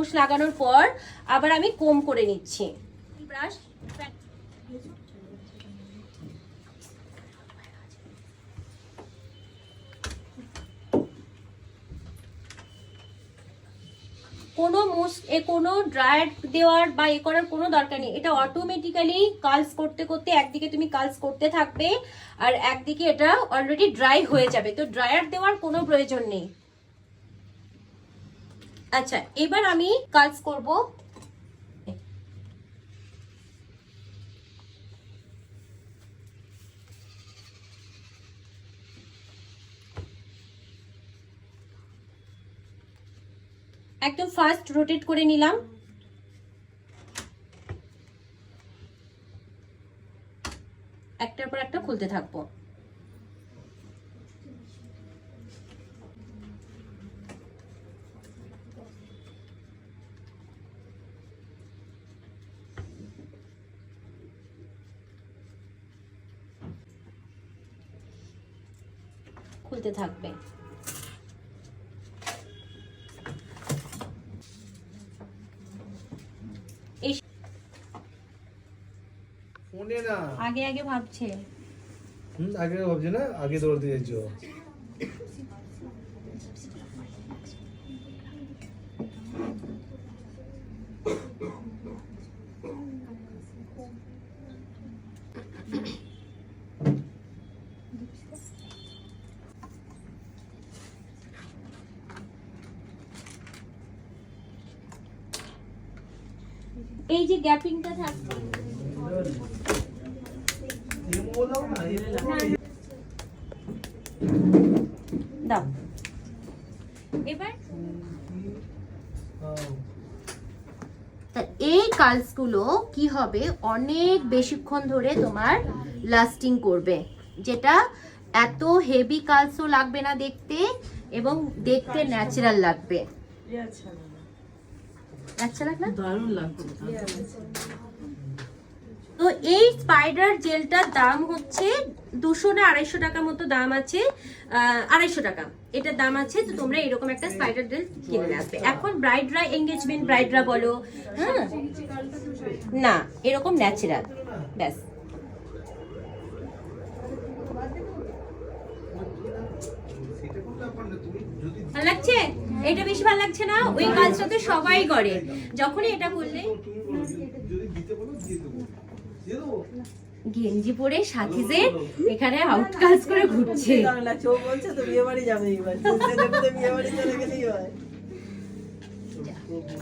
তুষ লাগানোর পর আবার আমি কোম করে নিচ্ছি। ব্রাশ কোনো ড্রায়ার দেওয়ার বা এ করার কোনো দরকার নেই। এটা অটোমেটিক্যালি কার্লস করতে করতে একদিকে তুমি কার্লস করতে থাকবে আর একদিকে এটা অলরেডি ড্রাই হয়ে যাবে, তো ড্রায়ার দেওয়ার কোনো প্রয়োজন নেই। আচ্ছা, এবার আমি কার্লস করব। একদম ফার্স্ট রোটেট করে নিলাম, একটার পর একটা খুলতে থাকবো। খুলতে থাকবে। আগে আগে ভাবছে, আগে ভাবছি না, আগে দৌড়তে যাচ্ছ। এই যে গ্যাপিংটা থাকবে দাও। এবার এই কার্লস গুলো কি হবে, অনেক বেশিক্ষণ ধরে তোমার লাস্টিং করবে, যেটা এত হেভি কার্লসও লাগবে না দেখতে, এবং দেখতে ন্যাচারাল লাগবে। আচ্ছা লাগবে, দারুণ লাগছে। তো এই স্পাইডার জেলটার দাম হচ্ছে 200 না 250 টাকা মতো দাম আছে, 250 টাকা এটার দাম আছে। তো তোমরা এরকম একটা স্পাইডার জেল কিনে আসবে। এখন ব্রাইডরা, এঙ্গেজমেন্ট ব্রাইডরা বলো, হ্যাঁ না এরকম ন্যাচারাল, ব্যাস। ভালো লাগছে? এটা বেশি ভালো লাগছে না? ওই কাজটাতে সবাই করে, যখনই এটা করলে গেঞ্জি পরে সাথীজে এখানে আউট কাজ করে ঘুরছে।